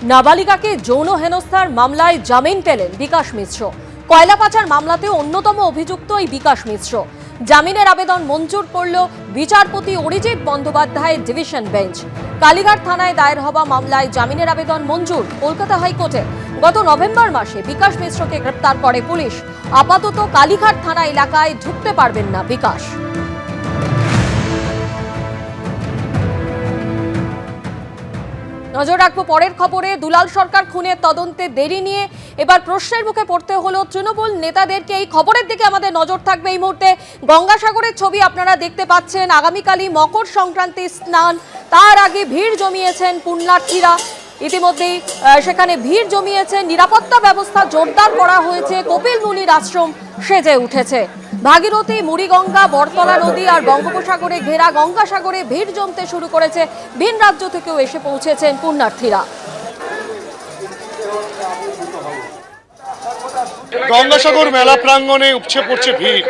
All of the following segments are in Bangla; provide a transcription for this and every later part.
নাবালিকাকে যৌন হেনস্থার মামলায় জামিন পেলেন বিকাশ মিশ্র। কয়লা পাচার মামলাতে অন্যতম অভিযুক্ত এই বিকাশ মিশ্র। জামিনের আবেদন মঞ্জুর করল বিচারপতি অরিজিৎ বন্দ্যোপাধ্যায়ের ডিভিশন বেঞ্চ। কালীঘাট থানায় দায়ের হওয়া মামলায় জামিনের আবেদন মঞ্জুর কলকাতা হাইকোর্টে। গত নভেম্বর মাসে বিকাশ মিশ্রকে গ্রেপ্তার করে পুলিশ। আপাতত কালীঘাট থানা এলাকায় ঢুকতে পারবেন না বিকাশ। নজর রাখবো পরের খবরে। দুলাল সরকার খুনের তদন্তে দেরি নিয়ে এবার প্রশ্নের মুখে পড়তে হলো তৃণমূল নেতাদেরকে। এই খবরের দিকে আমাদের নজর থাকবে এই মুহূর্তে। গঙ্গাসাগরের ছবি আপনারা দেখতে পাচ্ছেন। আগামীকালই মকর সংক্রান্তি স্নান, তার আগে ভিড় জমিয়েছেন পুণ্যার্থীরা। ইতিমধ্যেই সেখানে ভিড় জমিয়েছেন। নিরাপত্তা ব্যবস্থা জোরদার করা হয়েছে। কপিল মুনির আশ্রম সেজে উঠেছে। ভাগীরথী, মুড়িগঙ্গা, বটতলা নদী আর বঙ্গোপসাগরে ঘেরা গঙ্গাসাগরে ভিড় জমতে শুরু করেছে। ভিন রাজ্য থেকেও এসে পৌঁছেছেন পুণ্যার্থীরা। গঙ্গাসাগর মেলা প্রাঙ্গণে উপচে পড়ছে ভিড়।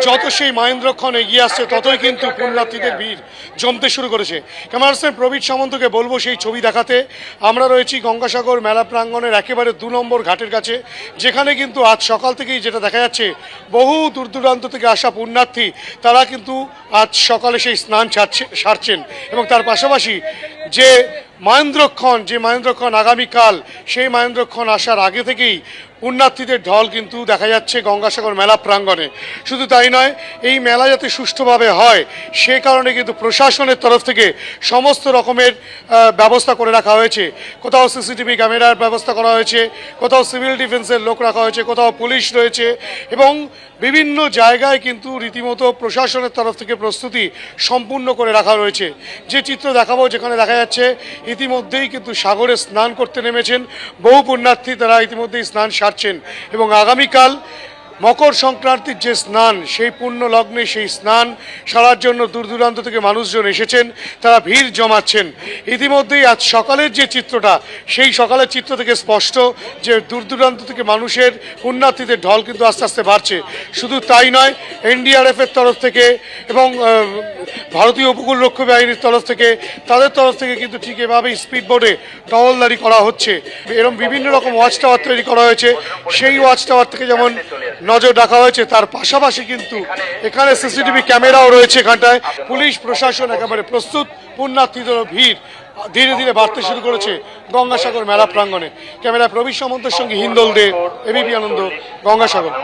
যত সেই মহেন্দ্রক্ষণ এগিয়ে আসছে ততই কিন্তু পুণ্যার্থীদের ভিড় জমতে শুরু করেছে। ক্যামেরাম্যান প্রবীর সামন্তকে বলবো সেই ছবি দেখাতে। আমরা রয়েছি গঙ্গাসাগর মেলা প্রাঙ্গণের একেবারে 2 নম্বর ঘাটের কাছে, যেখানে কিন্তু আজ সকাল থেকেই যেটা দেখা যাচ্ছে, বহু দূর দূরান্ত থেকে আসা পুণ্যার্থী তারা কিন্তু আজ সকালে সেই স্নান সারছেন। এবং তার পাশাপাশি যে মহেন্দ্রক্ষণ আগামীকাল, সেই মহেন্দ্রক্ষণ আসার আগে থেকেই পুণ্যার্থীদের ঢল কিন্তু দেখা যাচ্ছে গঙ্গাসাগর মেলা প্রাঙ্গণে। শুধু তাই নয়, এই মেলা যাতে সুষ্ঠুভাবে হয় সে কারণে কিন্তু প্রশাসনের তরফ থেকে সমস্ত রকমের ব্যবস্থা করে রাখা হয়েছে। কোথাও সিসিটিভি ক্যামেরার ব্যবস্থা করা হয়েছে, কোথাও সিভিল ডিফেন্সের লোক রাখা হয়েছে, কোথাও পুলিশ রয়েছে এবং বিভিন্ন জায়গায় কিন্তু রীতিমতো প্রশাসনের তরফ থেকে প্রস্তুতি সম্পূর্ণ করে রাখা রয়েছে। যে চিত্র দেখাবো, যেখানে দেখা যাচ্ছে ইতিমধ্যেই কিন্তু সাগরে স্নান করতে নেমেছেন বহু পুণ্যার্থী। তারা ইতিমধ্যেই স্নান সারছেন এবং আগামীকাল মকর সংক্রান্তির যে স্নান, সেই পুণ্য লগ্নে সেই স্নান সারার জন্য দূর দূরান্ত থেকে মানুষজন এসেছেন, তারা ভিড় জমাচ্ছেন। ইতিমধ্যেই আজ সকালের যে চিত্রটা, সেই সকালের চিত্র থেকে স্পষ্ট যে দূর দূরান্ত থেকে মানুষের পুণ্যার্থীদের ঢল কিন্তু আস্তে আস্তে বাড়ছে। শুধু তাই নয়, এনডিআরএফের তরফ থেকে এবং ভারতীয় উপকূলরক্ষী বাহিনীর তরফ থেকে, তাদের তরফ থেকে কিন্তু ঠিক এভাবেই স্পিড বোটে টহলদারি করা হচ্ছে। এরকম বিভিন্ন রকম ওয়াচ টাওয়ার তৈরি করা হয়েছে। সেই ওয়াচ টাওয়ার থেকে যেমন নজর রাখা হয়েছে, তার পাশাপাশি কিন্তু এখানে সিসিটিভি ক্যামেরাও রয়েছে। এখানটায় পুলিশ প্রশাসন একেবারে প্রস্তুত। পুণ্যার্থীদের ভিড় ধীরে ধীরে বাড়তে শুরু করেছে গঙ্গাসাগর মেলা প্রাঙ্গণে। ক্যামেরা প্রবীর সামন্তের সঙ্গে হিন্দল দে, এবিপি আনন্দ, গঙ্গাসাগর।